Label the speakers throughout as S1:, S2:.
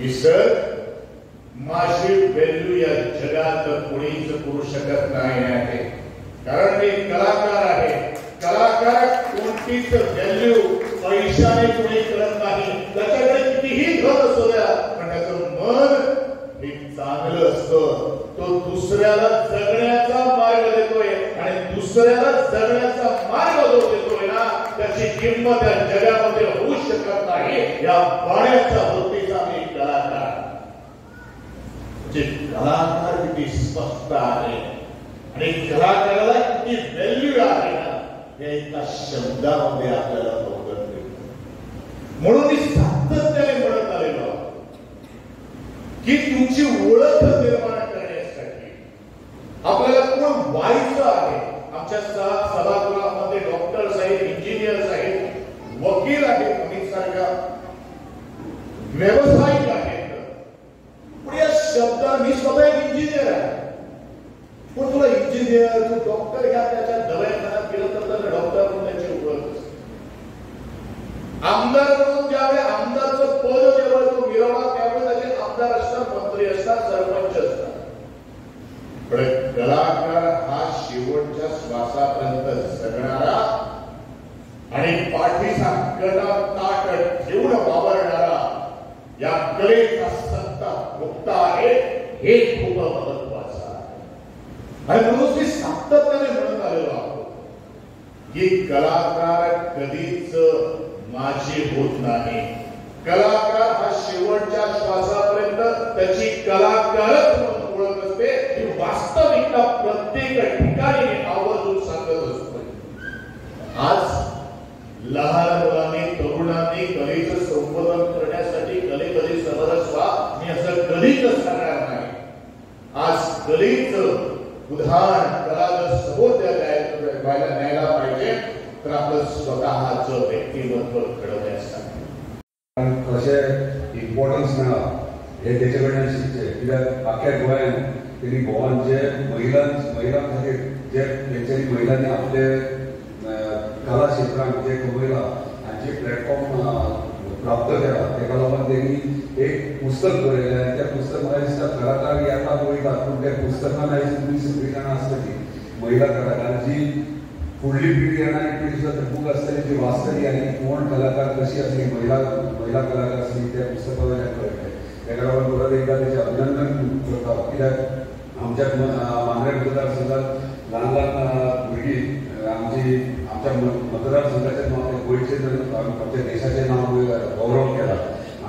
S1: की सर माझी व्हॅल्यू या जगात कोणीच करू शकत नाही, कारण मी कलाकार आहे. कलाकार कोणतीच व्हॅल्यू पैशाने कोणी करत नाही. त्याच्याकडे कितीही धन असू द्या, पण त्याचं मन हे चांगलं असतं. तो दुसऱ्याला जगण्याचा मार्ग देतोय आणि दुसऱ्याला जगण्याचा मार्ग जो देतोय ना, त्याची किंमत या जगामध्ये होऊ शकत नाही. या पाण्याच्या वृत्तीचा मी कलाकार. जे कलाकार किती स्पष्ट आहे आणि कलाकाराला किती व्हॅल्यू आहे ना, हे एका शब्दामध्ये आपल्याला बघत नाही. म्हणून मी सातत्याने म्हणत आलेलो की तुमची ओळख निर्माण करण्यासाठी आपल्याला कोण व्हायचं आहे. आमच्या सभागृहामध्ये डॉक्टर्स आहेत, इंजिनियर्स आहेत, वकील आहेत, आम्ही सारखा व्यावसायिक आहेत. पण या शब्दात मी स्वतः एक इंजिनियर आहे. पण तुला इंजिनियर, तू डॉक्टर घ्या, त्याच्या दवाखान्यात गेलं तर डॉक्टर म्हणून त्याची ओळख असते. आमदार म्हणून ज्यावेळी आमदारचं पद जेव्हा तो मिळवला त्यावेळी त्याचे आमदार असतात, मंत्री असतात, सरपंच असतात. पण कलाकार हा शेवटच्या श्वासापर्यंत जगणारा आणि पाठीचा कडा ताट ठेवून वावरणारा, या कलेचा सत्ता मुक्त आहे, हे खूप महत्वाचं आहे. आणि म्हणून मी सातत्याने म्हणत आलेलो आहोत की कलाकार कधीच माझी होत नाही. कलाकार हा शेवटच्या श्वासापर्यंत त्याची कलाकारच म्हणून ओळख असते. ही वास्तविकता प्रत्येक ठिकाणी आवर्जून सांगत असतो. आज लहान मुलांनी, तरुणांनी कलेचं संवर्धन करण्यासाठी कलेमध्ये समरस व्हा, मी असं कधीच सांगणार नाही. आज कलेचं उदाहरण कला जर समोर न्यायला पाहिजे तर आपलं स्वतःचं व्यक्तिमत्व घडवण्यासाठी
S2: कशे इम्पॉर्टन्स मेळा हे तेचे कडल्यान शिकचे. कित्याक आख्या गोंयांत तेणी भोवन जे महिलां खातीर जे तेंच्यांनी महिलांनी आपले कला क्षेत्रांत जे कमयला आनी जे प्लॅटफॉर्म प्राप्त केला, तेका लागून तेणी एक पुस्तक बरयलें. आनी तें पुस्तक म्हाका दिसता कलाकार येतात वयतात, पूण त्या पुस्तकान आयज तुमी सगळीं जाणां आसतलीं महिला कलाकार जी फुडली पिढी येणारी पिढी सुद्धा बूक असतली जी वाचतली आनी कोण कलाकार कशी असली, महिला कलाकार असली त्या पुस्तका वयल्यान कळटलें. तेका लागून परत एकदा तेचें अभिनंदन करता. कित्याक आमच्या मांद्रे मतदारसंघात ल्हान ल्हान भुरगीं आमच्या मतदारसंघाचें नांव गोंयचें आमच्या देशाचें नांव गौरव केला.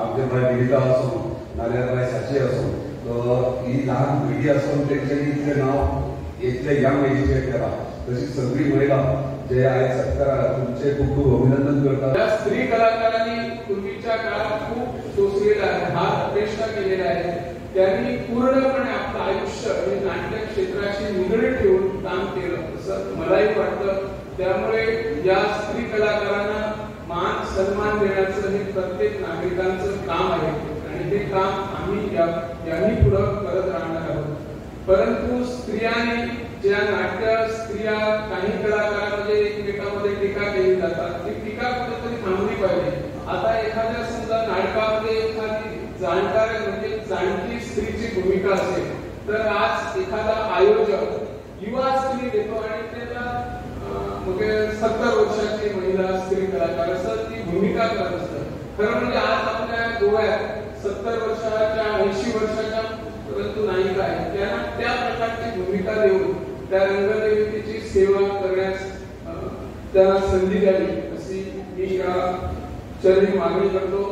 S2: आमचे बाय विनिता आसूं नाल्यार बाय साची आसूं, ही ल्हान भुरगीं आसून तेंच्यांनी इतलें नांव इतले यंग एजीचेर केलां. तशी सगळी महिला जे आयज सत्कारा तुमचे खूप खूप अभिनंदन करतात.
S3: या स्त्री कलाकारांनी पूर्वीच्या काळात खूप सोसलेला आहे, हात प्रयत्न केलेला आहे. त्यांनी पूर्णपणे आपलं आयुष्य हे नाट्य क्षेत्राशी निगडीत ठेवून काम केलं असं मलाही वाटतं. त्यामुळे या स्त्री कलाकारांना मान सन्मान देण्याचं हे प्रत्येक नागरिकांचं काम आहे आणि हे काम आम्ही यांनी पुढे करत राहणार आहोत. परंतु स्त्रियांनी ज्या नाट्य स्त्रिया काही कलाकारांमध्ये एकमेकांमध्ये टीका केली जातात, ती टीका कुठेतरी थांबली पाहिजे. आता एखाद्या समजा नाटकामध्ये एखादी जाणकार म्हणजे जाणती स्त्रीची भूमिका असेल तर आज एखादा आयोजक युवा स्त्री देतो आणि त्याला मग 70 वर्षाची महिला स्त्री कलाकार असं ती भूमिका करत असतात. खरं म्हणजे आज आपल्या गोव्यात 70 वर्षाच्या 80 वर्षाच्या परंतु नायिका आहेत, त्यांना त्या प्रकारची भूमिका देऊन त्या रंगदेवतेची सेवा करण्यास त्यांना संधी द्यावी अशी मी या चरणी मागणी करतो.